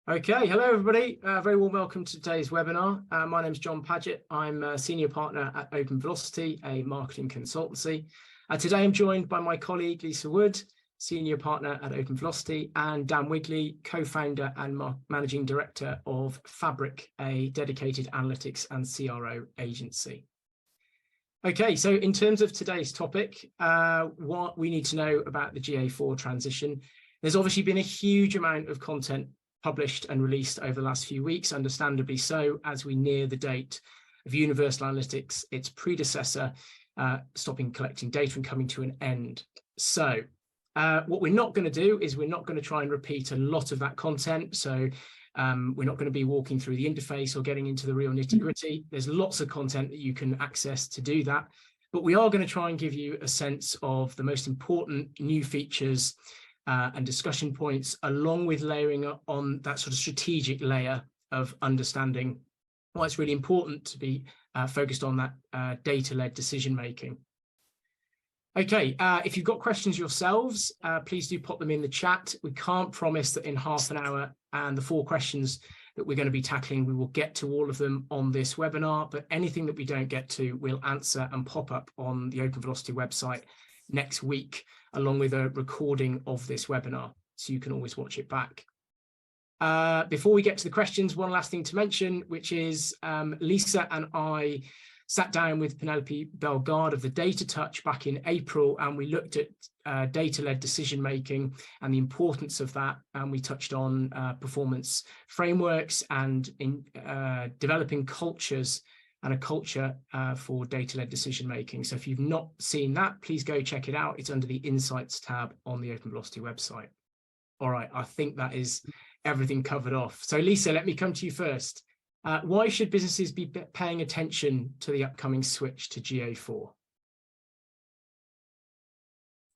Okay, hello everybody. Very warm welcome to today's webinar. My name is John Paget. I'm a senior partner at Open Velocity, a marketing consultancy. Today I'm joined by my colleague Lisa Wood, senior partner at Open Velocity, and Dan Wigley, co-founder and managing director of Fabric, a dedicated analytics and CRO agency. Okay, so in terms of today's topic, what we need to know about the GA4 transition, there's obviously been a huge amount of content published and released over the last few weeks, understandably so, as we near the date of Universal Analytics, its predecessor, stopping collecting data and coming to an end. So what we're not going to do is we're not going to try and repeat a lot of that content. So we're not going to be walking through the interface or getting into the real nitty-gritty. There's lots of content that you can access to do that. But we are going to try and give you a sense of the most important new features and discussion points, along with layering on that sort of strategic layer of understanding why it's really important to be focused on that data-led decision-making. Okay, if you've got questions yourselves, please do pop them in the chat. We can't promise that in half an hour and the 4 questions that we're going to be tackling, we will get to all of them on this webinar, but anything that we don't get to, we'll answer and pop up on the Open Velocity website next week, along with a recording of this webinar, so you can always watch it back. Before we get to the questions, one last thing to mention, which is Lisa and I sat down with Penelope Bellegarde of the Data Touch back in April, and we looked at data-led decision-making and the importance of that, and we touched on performance frameworks and in developing cultures and a culture for data-led decision-making. So if you've not seen that, please go check it out. It's under the Insights tab on the Open Velocity website. All right, I think that is everything covered off. So Lisa, let me come to you first. Why should businesses be paying attention to the upcoming switch to GA4?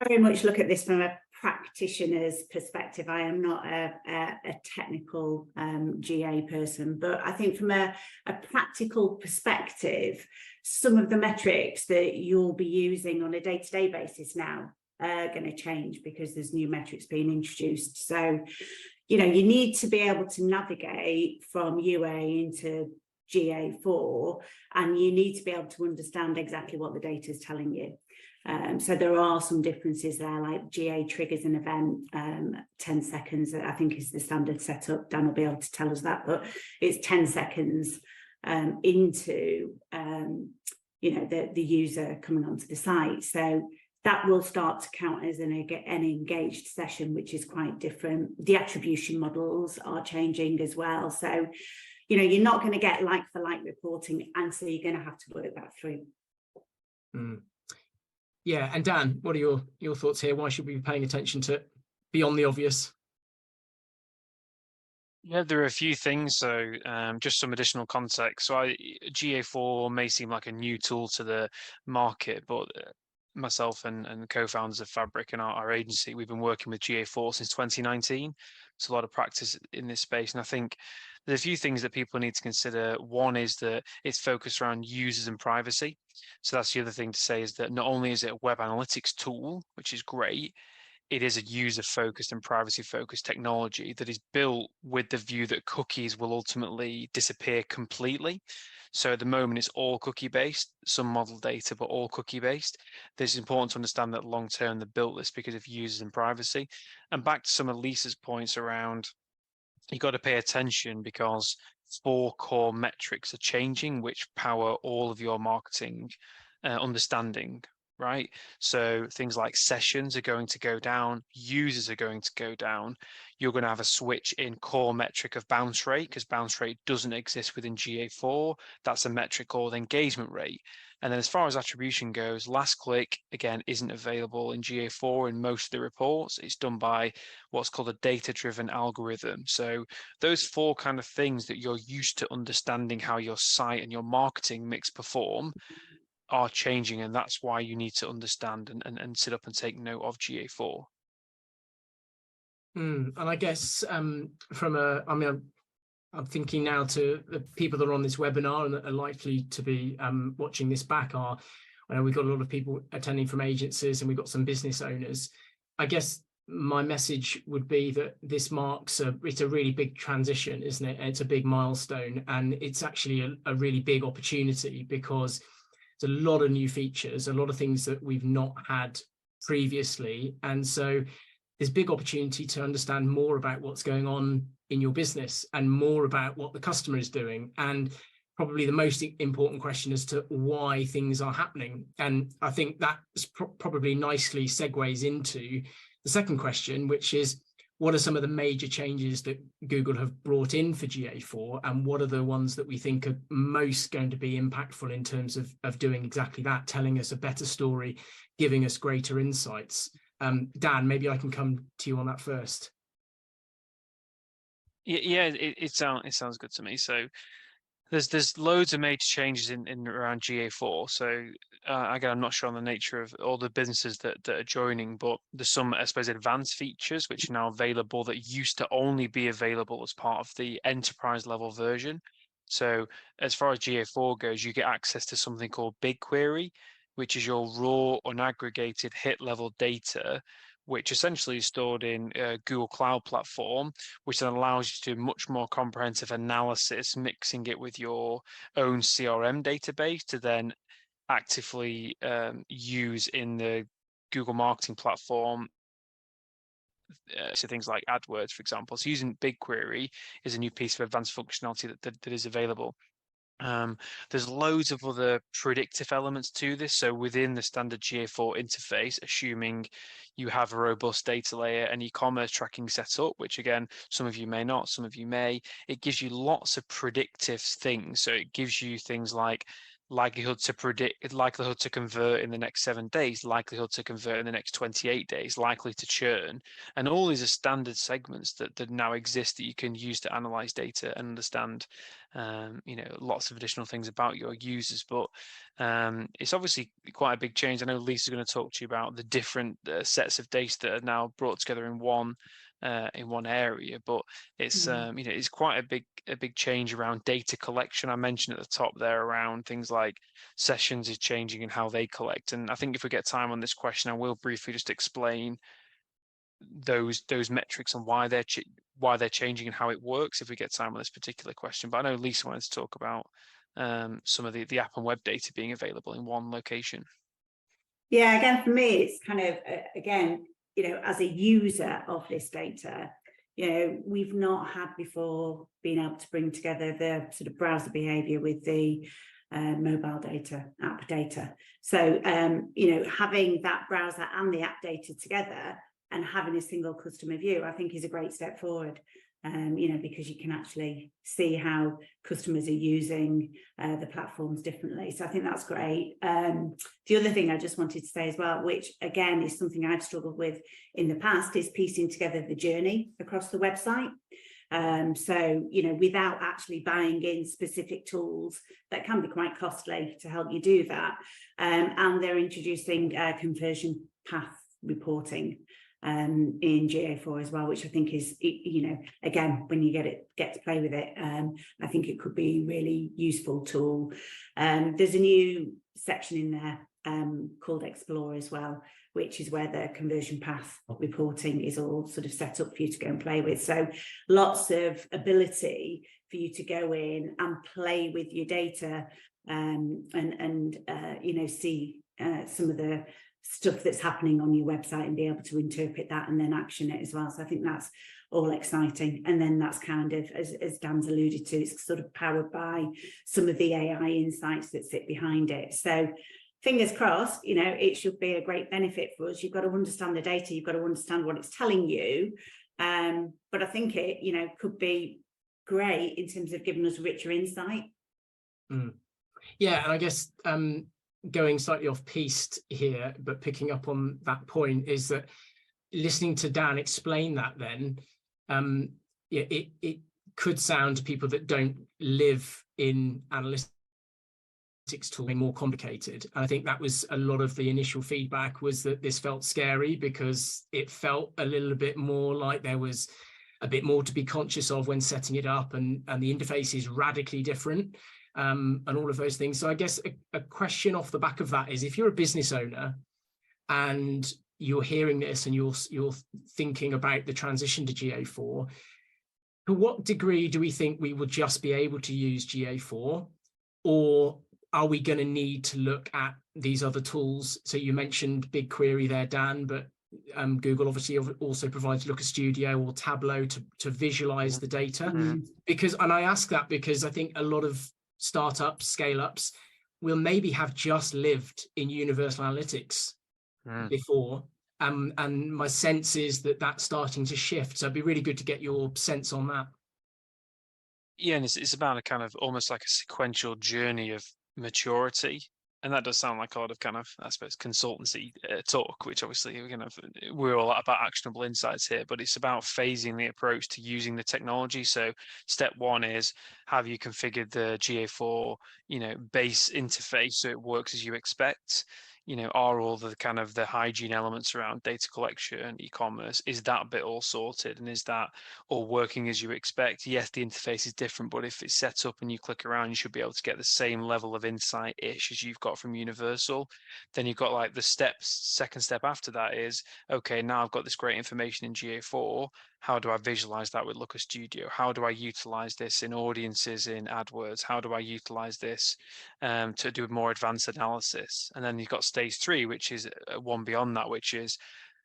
Very much look at this from a practitioner's perspective. I am not a technical GA person, but I think from a practical perspective, some of the metrics that you'll be using on a day-to-day basis now are going to change because there's new metrics being introduced. So, you know, you need to be able to navigate from UA into GA4, and you need to be able to understand exactly what the data is telling you. So there are some differences there, like GA triggers an event, 10 seconds, I think is the standard setup. Dan will be able to tell us that, but it's 10 seconds into, you know, the user coming onto the site. So that will start to count as an engaged session, which is quite different. The attribution models are changing as well. So, you know, you're not going to get like-for-like reporting, and so you're going to have to work that through. Yeah, and Dan, what are your thoughts here? Why should we be paying attention to beyond the obvious? Yeah, there are a few things. So just some additional context. So GA4 may seem like a new tool to the market, but myself and co-founders of Fabric and our agency, we've been working with GA4 since 2019. So a lot of practice in this space. And I think there's a few things that people need to consider. One is that it's focused around users and privacy. So that's the other thing to say, is that not only is it a web analytics tool, which is great, it is a user-focused and privacy-focused technology that is built with the view that cookies will ultimately disappear completely. So at the moment, it's all cookie-based, some model data, but all cookie-based. It's important to understand that long-term, they built this because of users and privacy. And back to some of Lisa's points around, you've got to pay attention because 4 core metrics are changing, which power all of your marketing understanding, right? So things like sessions are going to go down, users are going to go down. You're going to have a switch in core metric of bounce rate, because bounce rate doesn't exist within GA4. That's a metric called engagement rate. And then as far as attribution goes, last click, again, isn't available in GA4 in most of the reports. It's done by what's called a data-driven algorithm. So those 4 kind of things that you're used to understanding how your site and your marketing mix perform are changing, and that's why you need to understand and sit up and take note of GA4. And I guess I'm thinking now to the people that are on this webinar and that are likely to be watching this back we've got a lot of people attending from agencies, and we've got some business owners. I guess my message would be that this marks it's a really big transition, isn't it? It's a big milestone, and it's actually a really big opportunity, because there's a lot of new features, a lot of things that we've not had previously. And so there's big opportunity to understand more about what's going on in your business and more about what the customer is doing. And probably the most important question as to why things are happening. And I think that probably nicely segues into the second question, which is, what are some of the major changes that Google have brought in for GA4, and what are the ones that we think are most going to be impactful in terms of doing exactly that, telling us a better story, giving us greater insights? Dan, maybe I can come to you on that first. Yeah, it sounds good to me. So there's loads of major changes in around GA4. So again, I'm not sure on the nature of all the businesses that are joining, but there's some, I suppose, advanced features which are now available that used to only be available as part of the enterprise level version. So as far as GA4 goes, you get access to something called BigQuery, which is your raw, unaggregated hit level data, which essentially is stored in Google Cloud Platform, which then allows you to do much more comprehensive analysis, mixing it with your own CRM database to then actively use in the Google Marketing Platform. So things like AdWords, for example. So using BigQuery is a new piece of advanced functionality that is available. There's loads of other predictive elements to this. So within the standard GA4 interface, assuming you have a robust data layer and e-commerce tracking set up, which again, some of you may not, some of you may, it gives you lots of predictive things. So it gives you things like likelihood to convert in the next 7 days, likelihood to convert in the next 28 days, likely to churn. And all these are standard segments that now exist that you can use to analyze data and understand lots of additional things about your users. But it's obviously quite a big change. I know Lisa's going to talk to you about the different sets of data that are now brought together in one area, but it's it's quite a big change around data collection. I mentioned at the top there around things like sessions is changing and how they collect. And I think if we get time on this question, I will briefly just explain those metrics and why they're changing and how it works if we get time on this particular question. But I know Lisa wanted to talk about some of the app and web data being available in one location. Yeah, again, for me, it's kind of, again, as a user of this data, we've not had before been able to bring together the sort of browser behavior with the mobile data, app data. So, having that browser and the app data together and having a single customer view, I think is a great step forward. Because you can actually see how customers are using the platforms differently. So I think that's great. The other thing I just wanted to say as well, which again is something I've struggled with in the past, is piecing together the journey across the website. So, without actually buying in specific tools that can be quite costly to help you do that. And they're introducing conversion path reporting in GA4 as well, which I think is, again, when you get to play with it, I think it could be a really useful tool. There's a new section in there called Explore as well, which is where the conversion path reporting is all sort of set up for you to go and play with. So lots of ability for you to go in and play with your data and see some of the stuff that's happening on your website and be able to interpret that and then action it as well. So I think that's all exciting. And then that's kind of, as Dan's alluded to, it's sort of powered by some of the AI insights that sit behind it. So fingers crossed, it should be a great benefit for us. You've got to understand the data, you've got to understand what it's telling you. But I think it, could be great in terms of giving us richer insight. Yeah, and I guess going slightly off piste here, but picking up on that point, is that listening to Dan explain that then, it could sound to people that don't live in analytics tooling more complicated. And I think that was a lot of the initial feedback, was that this felt scary because it felt a little bit more like there was a bit more to be conscious of when setting it up, and the interface is radically different. And all of those things. So I guess a question off the back of that is, if you're a business owner and you're hearing this and you're thinking about the transition to GA4, to what degree do we think we will just be able to use GA4, or are we going to need to look at these other tools? So you mentioned BigQuery there, Dan, but Google obviously also provides Looker Studio or Tableau to visualize the data. Because, and I ask that because I think a lot of startups, scale-ups, will maybe have just lived in universal analytics before. And my sense is that that's starting to shift. So it'd be really good to get your sense on that. Yeah, and it's about a kind of almost like a sequential journey of maturity. And that does sound like a lot of kind of, I suppose, consultancy talk, which obviously we're all about actionable insights here, but it's about phasing the approach to using the technology. So step one is, have you configured the GA4, base interface so it works as you expect? Are all the kind of the hygiene elements around data collection, e-commerce, is that bit all sorted, and is that all working as you expect? Yes, the interface is different, but if it's set up and you click around, you should be able to get the same level of insight-ish as you've got from Universal. Then you've got like the second step after that is, okay, now I've got this great information in GA4. How do I visualize that with Looker Studio? How do I utilize this in audiences in AdWords? How do I utilize this to do more advanced analysis? And then you've got stage 3, which is one beyond that, which is,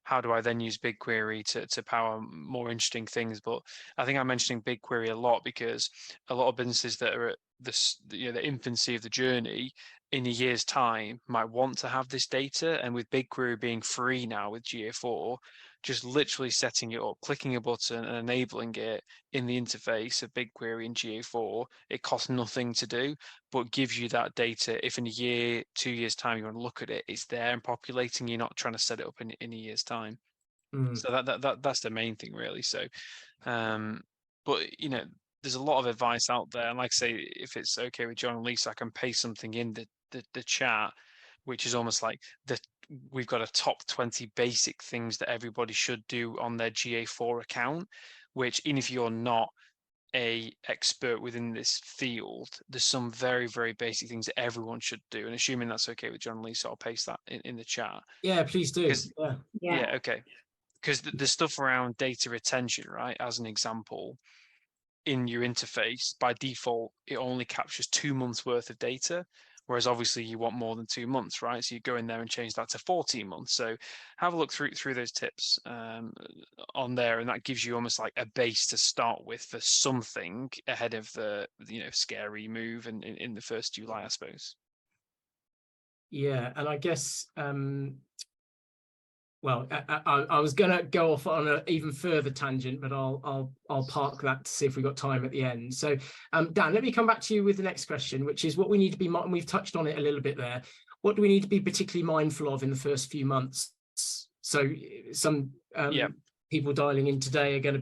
how do I then use BigQuery to power more interesting things? But I think I'm mentioning BigQuery a lot because a lot of businesses that are at the infancy of the journey in a year's time might want to have this data. And with BigQuery being free now with GA4, just literally setting it up, clicking a button and enabling it in the interface of BigQuery in GA4, it costs nothing to do, but gives you that data. If in a year, 2 years time, you want to look at it, it's there and populating. You're not trying to set it up in a year's time. So that's the main thing, really. So, but there's a lot of advice out there, and like I say, if it's okay with John and Lisa, I can paste something in the chat, which is almost like we've got a top 20 basic things that everybody should do on their GA4 account, which even if you're not a expert within this field, there's some very, very basic things that everyone should do. And assuming that's okay with John and Lisa, I'll paste that in the chat. Yeah, please do. Yeah, okay. Because the stuff around data retention, right, as an example, in your interface, by default, it only captures 2 months worth of data, whereas obviously you want more than 2 months, right? So you go in there and change that to 14 months. So have a look through those tips on there, and that gives you almost like a base to start with for something ahead of the scary move in the 1st July, I suppose. Yeah, and I guess well, I was going to go off on an even further tangent, but I'll park that to see if we've got time at the end. So, Dan, let me come back to you with the next question, which is what we need to be, and we've touched on it a little bit there. What do we need to be particularly mindful of in the first few months? So some people dialing in today are going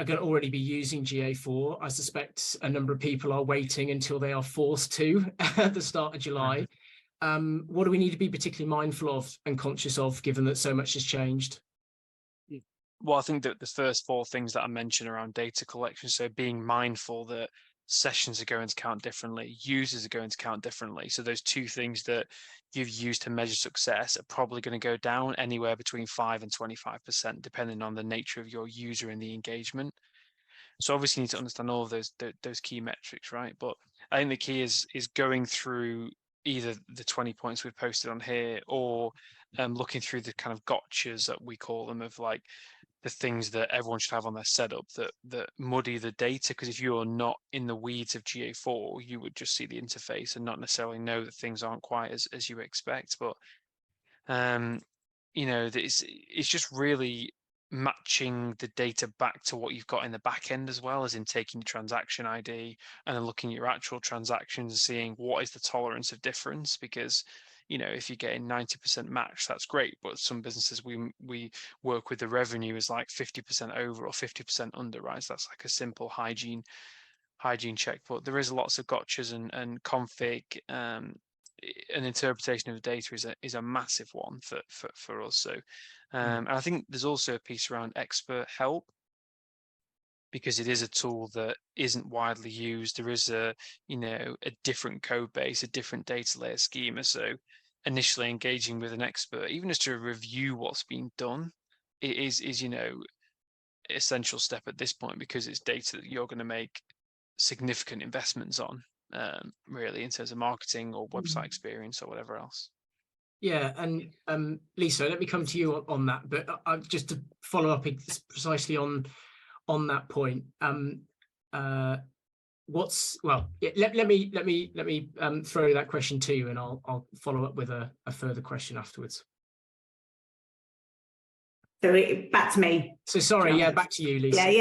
to already be using GA4. I suspect a number of people are waiting until they are forced to at the start of July. What do we need to be particularly mindful of and conscious of, given that so much has changed? Well, I think that the first 4 things that I mentioned around data collection, so being mindful that sessions are going to count differently, users are going to count differently. So those 2 things that you've used to measure success are probably going to go down anywhere between 5 and 25%, depending on the nature of your user and the engagement. So obviously you need to understand all of those key metrics, right? But I think the key is going through either the 20 points we've posted on here, or looking through the kind of gotchas that we call them, of like the things that everyone should have on their setup that muddy the data. Because if you're not in the weeds of GA4, you would just see the interface and not necessarily know that things aren't quite as you expect. But it's just really matching the data back to what you've got in the back end, as well as in taking your transaction ID and then looking at your actual transactions and seeing what is the tolerance of difference. Because if you're getting 90% match, that's great, but some businesses we work with, the revenue is like 50% over or 50% under, right? So that's like a simple hygiene check. But there is lots of gotchas and config. An interpretation of data is a massive one for us. So, and I think there's also a piece around expert help, because it is a tool that isn't widely used. There is a different code base, a different data layer schema. So initially engaging with an expert, even just to review what's been done, it is essential step at this point, because it's data that you're going to make significant investments on, really, in terms of marketing or website experience or whatever else. Yeah, and Lisa, let me come to you on that, but just to follow up precisely on that point. Let me throw that question to you, and I'll follow up with a further question afterwards. So back to me. So sorry, John. back to you, Lisa.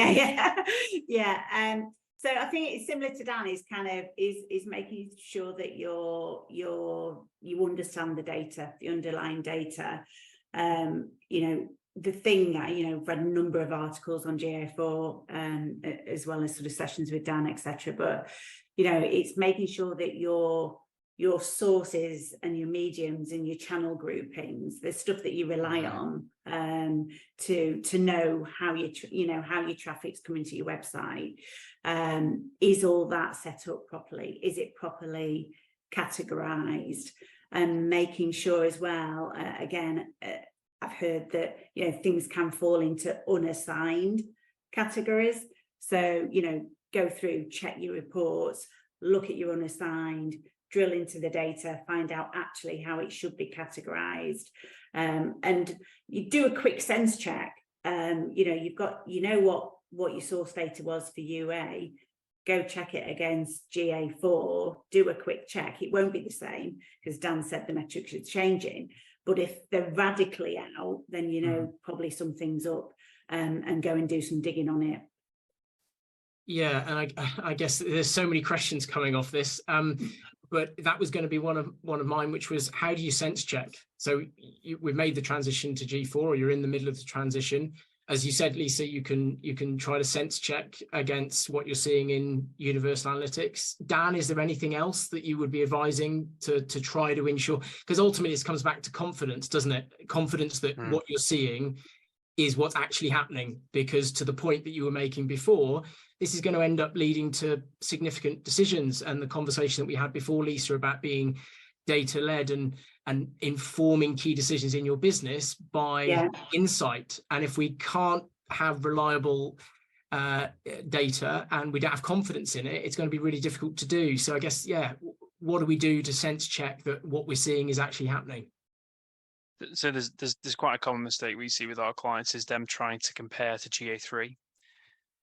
Yeah. So I think it's similar to Dan, is kind of is making sure that you understand the data, the underlying data. The thing that, I've read a number of articles on GA4, as well as sort of sessions with Dan, etc. But it's making sure that your sources and your mediums and your channel groupings, the stuff that you rely on to know how your traffic's coming to your website, is all that set up properly? Is it properly categorized? And making sure as well, again, I've heard that things can fall into unassigned categories. So go through, check your reports, look at your unassigned, drill into the data, find out actually how it should be categorized, and you do a quick sense check. You've got what your source data was for UA. Go check it against GA4, do a quick check. It won't be the same, because Dan said the metrics are changing, but if they're radically out, then probably something's up, and go and do some digging on it. Yeah, and I guess there's so many questions coming off this, but that was going to be one of mine, which was, how do you sense check? So we've made the transition to G4, or you're in the middle of the transition. As you said, Lisa, you can try to sense check against what you're seeing in Universal Analytics. Dan, is there anything else that you would be advising to try to ensure? Because ultimately this comes back to confidence, doesn't it? Confidence that what you're seeing is what's actually happening, because to the point that you were making before, this is going to end up leading to significant decisions. And the conversation that we had before, Lisa, about being data-led and informing key decisions in your business by insight. And if we can't have reliable data and we don't have confidence in it, it's going to be really difficult to do. So I guess, what do we do to sense check that what we're seeing is actually happening? So there's quite a common mistake we see with our clients, is them trying to compare to GA3,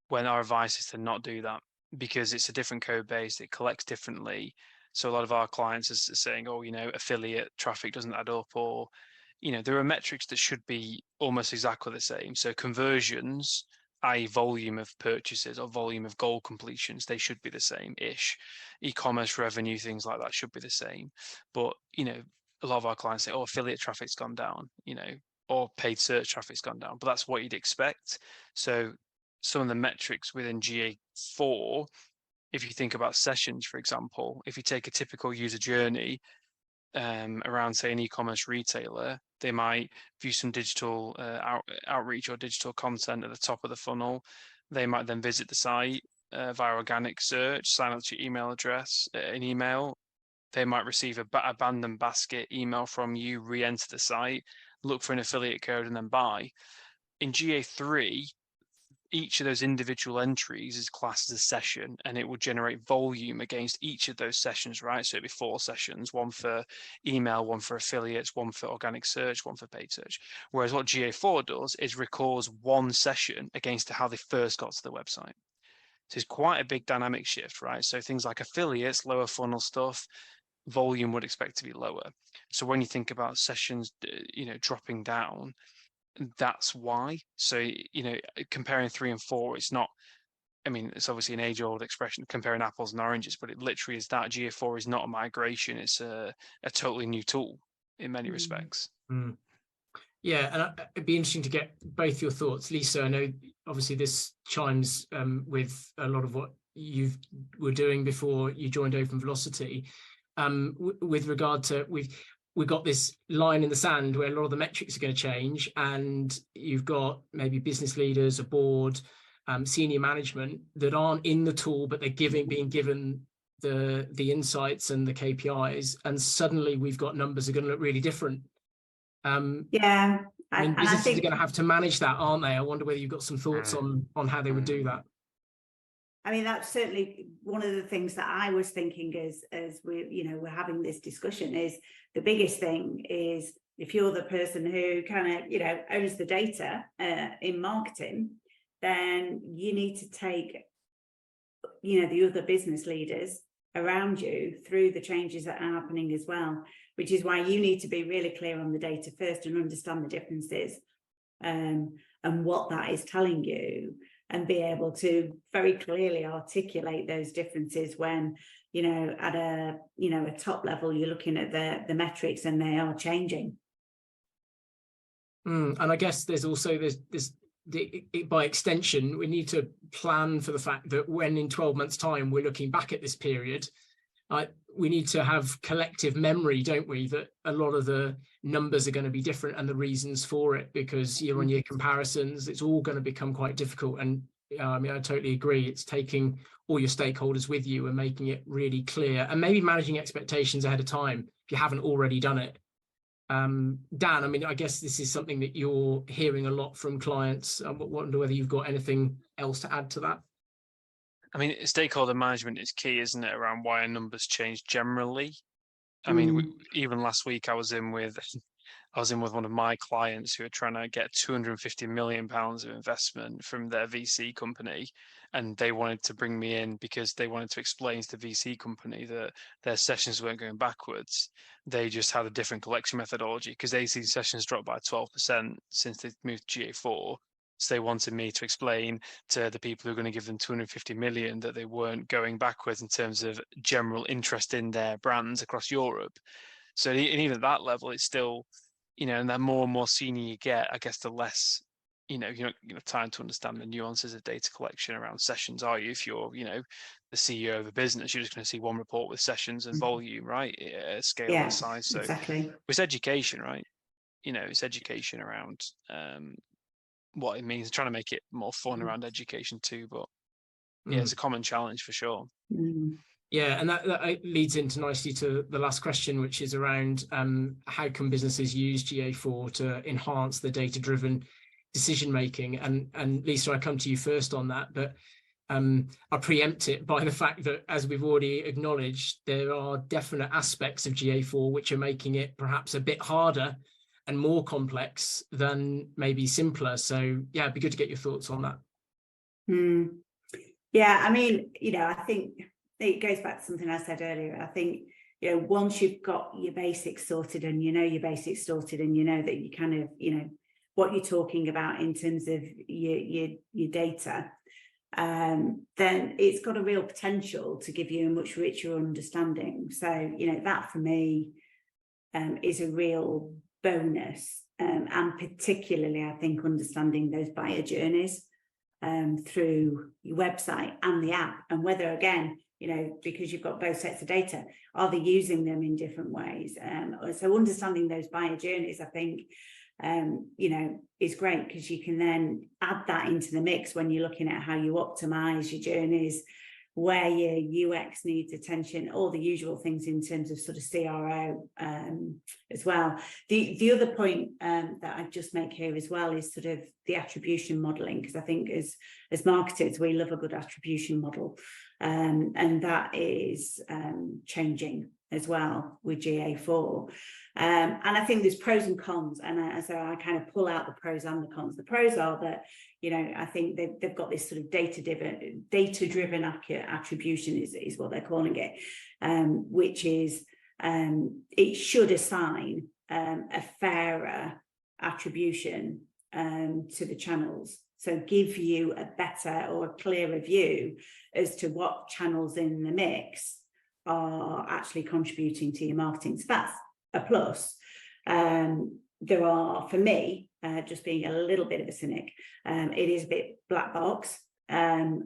when our advice is to not do that, because it's a different code base, it collects differently. So a lot of our clients are saying, affiliate traffic doesn't add up, or, there are metrics that should be almost exactly the same. So conversions, i.e. volume of purchases or volume of goal completions, they should be the same-ish. E-commerce revenue, things like that should be the same. But, a lot of our clients say, affiliate traffic's gone down, or paid search traffic's gone down, but that's what you'd expect. So some of the metrics within GA4, if you think about sessions, for example, if you take a typical user journey around, say, an e-commerce retailer, they might view some digital outreach or digital content at the top of the funnel. They might then visit the site via organic search, sign up to your email address, an email. They might receive a abandoned basket email from you, re-enter the site, look for an affiliate code, and then buy. In GA3, each of those individual entries is classed as a session, and it will generate volume against each of those sessions, right? So it'd be 4 sessions, one for email, one for affiliates, one for organic search, one for paid search. Whereas what GA4 does is records one session against how they first got to the website. So it's quite a big dynamic shift, right? So things like affiliates, lower funnel stuff, volume would expect to be lower. So when you think about sessions, dropping down, that's why. So, comparing 3 and 4, it's not, it's obviously an age-old expression, comparing apples and oranges, but it literally is that. GA4 is not a migration, it's a totally new tool in many respects. Yeah, and it'd be interesting to get both your thoughts. Lisa, I know obviously this chimes with a lot of what you were doing before you joined Open Velocity. With regard to, we've got this line in the sand where a lot of the metrics are going to change, and you've got maybe business leaders, a board, senior management that aren't in the tool, but they're being given the insights and the KPIs, and suddenly we've got numbers that are going to look really different. Yeah, I mean, and I businesses think are going to have to manage that, aren't they? I wonder whether you've got some thoughts on how they would do that. I mean, that's certainly one of the things that I was thinking as we're having this discussion. Is the biggest thing is, if you're the person who kind of owns the data in marketing, then you need to take the other business leaders around you through the changes that are happening as well, which is why you need to be really clear on the data first and understand the differences and what that is telling you, and be able to very clearly articulate those differences when at a top level you're looking at the metrics and they are changing. And I guess there's also by extension, we need to plan for the fact that when in 12 months time we're looking back at this period, we need to have collective memory, don't we, that a lot of the numbers are going to be different and the reasons for it, because year-on-year comparisons, it's all going to become quite difficult. And I mean, I totally agree. It's taking all your stakeholders with you and making it really clear, and maybe managing expectations ahead of time if you haven't already done it. Dan, I mean, I guess this is something that you're hearing a lot from clients. I wonder whether you've got anything else to add to that. I mean, stakeholder management is key, isn't it, around why our numbers change generally? I mean, even last week I was in with one of my clients who are trying to get £250 million of investment from their VC company, and they wanted to bring me in because they wanted to explain to the VC company that their sessions weren't going backwards. They just had a different collection methodology, because they see sessions dropped by 12% since they moved to GA4. So they wanted me to explain to the people who are going to give them 250 million that they weren't going backwards in terms of general interest in their brands across Europe. So even at that level, it's still, and the more and more senior you get, I guess the less, you know time to understand the nuances of data collection around sessions, are you? If you're, the CEO of a business, you're just going to see one report with sessions and volume, right? At a scale that size. So exactly. It's education, right? It's education around what it means, trying to make it more fun around education too. But yeah, it's a common challenge for sure. Yeah, and that leads into nicely to the last question, which is around how can businesses use GA4 to enhance the data-driven decision making? And Lisa, I come to you first on that, but I preempt it by the fact that, as we've already acknowledged, there are definite aspects of GA4 which are making it perhaps a bit harder and more complex than maybe simpler. So yeah, it'd be good to get your thoughts on that. Yeah, I mean, I think it goes back to something I said earlier. I think, once you've got your basics sorted, and your basics sorted, and that you kind of, what you're talking about in terms of your data, then it's got a real potential to give you a much richer understanding. So, that for me is a real bonus, and particularly, I think, understanding those buyer journeys through your website and the app, and whether, again, because you've got both sets of data, are they using them in different ways? So understanding those buyer journeys, I think, is great, because you can then add that into the mix when you're looking at how you optimize your journeys, where your UX needs attention, all the usual things in terms of sort of CRO as well. The other point that I just make here as well is sort of the attribution modeling, because I think as marketers, we love a good attribution model, and that is changing as well with GA4. And I think there's pros and cons, and so I kind of pull out the pros and the cons. The pros are that, I think they've got this sort of data-driven attribution is what they're calling it, which is it should assign a fairer attribution to the channels. So give you a better or a clearer view as to what channels in the mix are actually contributing to your marketing. So that's a plus. There are, for me, just being a little bit of a cynic, it is a bit black box, and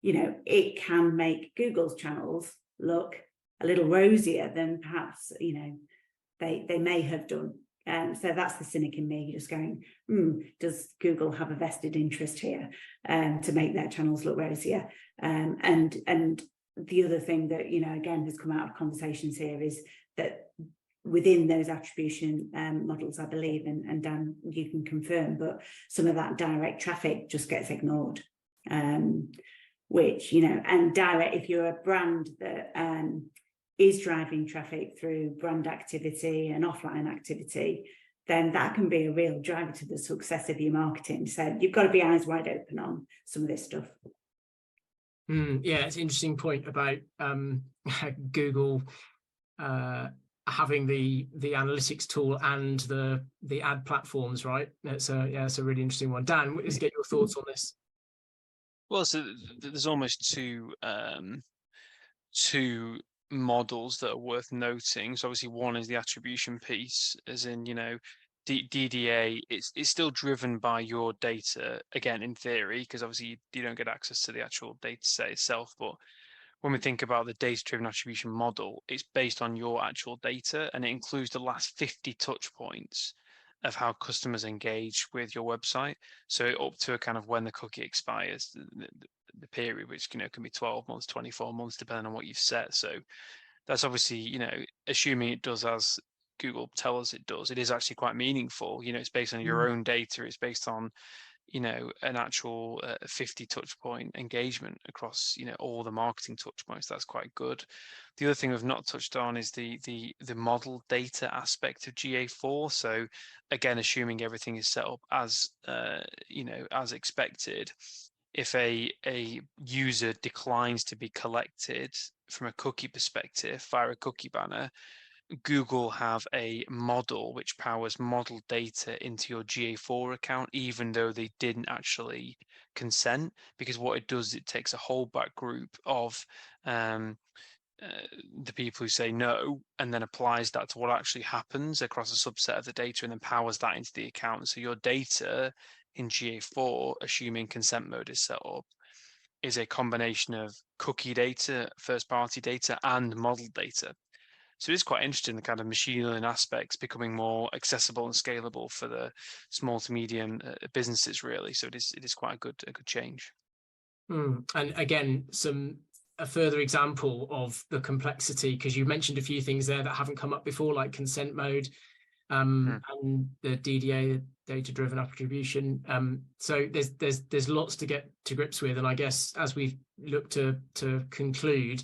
it can make Google's channels look a little rosier than perhaps they may have done So that's the cynic in me, just going, does Google have a vested interest here to make their channels look rosier? And the other thing that, again, has come out of conversations here is that within those attribution models, I believe, and Dan, you can confirm, but some of that direct traffic just gets ignored. Which, and direct, if you're a brand that is driving traffic through brand activity and offline activity, then that can be a real driver to the success of your marketing. So you've got to be eyes wide open on some of this stuff. Yeah, it's an interesting point about Google having the analytics tool and the ad platforms, right? It's a really interesting one. Dan, let's get your thoughts on this. Well, so there's almost two models that are worth noting. So obviously one is the attribution piece, as in, DDA, it's still driven by your data, again, in theory, because obviously you don't get access to the actual data set itself. But when we think about the data-driven attribution model, it's based on your actual data, and it includes the last 50 touch points of how customers engage with your website. So up to a kind of when the cookie expires, the period, which can be 12 months, 24 months, depending on what you've set. So that's obviously, assuming it does as Google tell us it does, it is actually quite meaningful. It's based on your own data. It's based on, an actual 50 touch point engagement across, all the marketing touch points. That's quite good. The other thing we've not touched on is the model data aspect of GA4. So again, assuming everything is set up as, as expected, if a user declines to be collected from a cookie perspective via a cookie banner, Google have a model which powers model data into your GA4 account, even though they didn't actually consent, because what it does, it takes a holdback group of the people who say no, and then applies that to what actually happens across a subset of the data, and then powers that into the account. So your data in GA4, assuming consent mode is set up, is a combination of cookie data, first-party data, and model data. So it's quite interesting, the kind of machine learning aspects becoming more accessible and scalable for the small to medium businesses, really. So it is quite a good change. And again, a further example of the complexity, because you mentioned a few things there that haven't come up before, like consent mode and the DDA, data-driven attribution. So there's lots to get to grips with, and I guess as we look to conclude,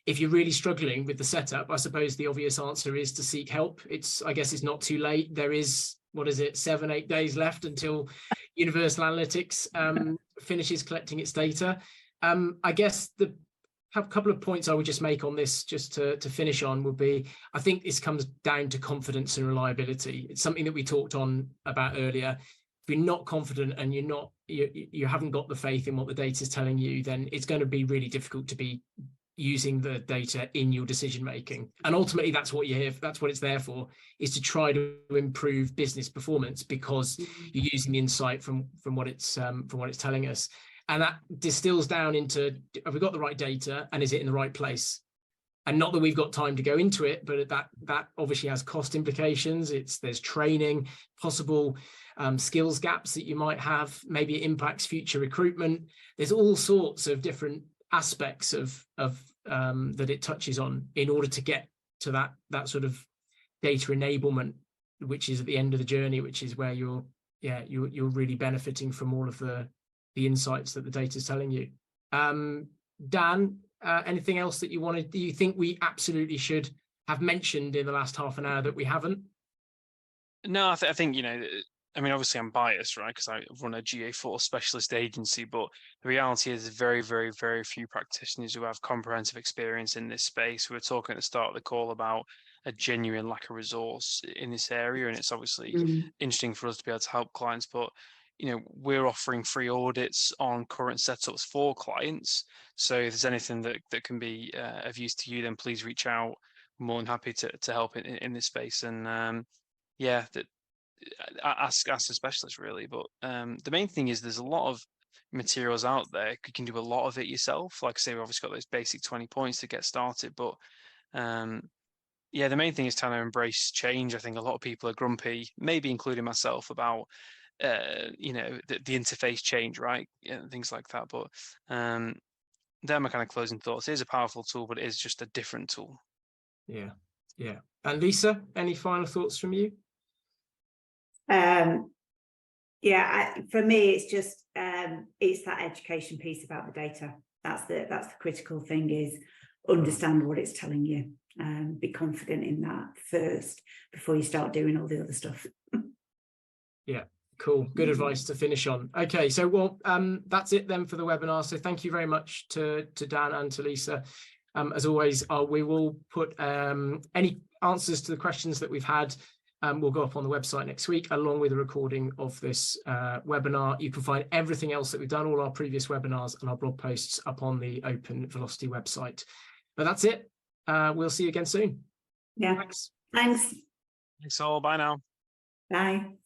if you're really struggling with the setup, I suppose the obvious answer is to seek help. I guess it's not too late. There is, 7-8 days left until Universal Analytics finishes collecting its data. I guess a couple of points I would just make on this, just to finish on, would be, I think this comes down to confidence and reliability. It's something that we talked about earlier. If you're not confident and you haven't got the faith in what the data is telling you, then it's going to be really difficult to be using the data in your decision making. And ultimately, that's what that's what it's there for, is to try to improve business performance, because you're using the insight from what it's telling us. And that distills down into, have we got the right data, and is it in the right place? And not that we've got time to go into it, but that obviously has cost implications. There's training, possible skills gaps that you might have. Maybe it impacts future recruitment. There's all sorts of different aspects of that it touches on in order to get to that sort of data enablement, which is at the end of the journey, which is where you're really benefiting from all of the insights that the data is telling you. Dan, anything else that you think we absolutely should have mentioned in the last half an hour that we haven't? No, I think, obviously I'm biased, right? Because I run a GA4 specialist agency, but the reality is very, very, very few practitioners who have comprehensive experience in this space. We were talking at the start of the call about a genuine lack of resource in this area, and it's obviously interesting for us to be able to help clients, but we're offering free audits on current setups for clients. So if there's anything that can be of use to you, then please reach out. I'm more than happy to help in this space. And ask a specialist, really. But the main thing is there's a lot of materials out there. You can do a lot of it yourself. Like I say, we've obviously got those basic 20 points to get started, but Yeah, the main thing is trying to embrace change. I think a lot of people are grumpy, maybe including myself, about you know, the interface change, right? Yeah, things like that. But they're my kind of closing thoughts. It is a powerful tool, but it is just a different tool. Yeah, yeah. And Lisa, any final thoughts from you? Yeah, for me, it's just it's that education piece about the data. That's the critical thing, is understand what it's telling you. Be confident in that first before you start doing all the other stuff. Yeah, cool. Good advice to finish on. Okay, so well, that's it then for the webinar. So thank you very much to Dan and to Lisa. As always, we will put any answers to the questions that we've had. Will go up on the website next week, along with a recording of this webinar. You can find everything else that we've done, all our previous webinars and our blog posts up on the Open Velocity website. But that's it. We'll see you again soon. Yeah. Thanks. Thanks. Thanks all. Bye now. Bye.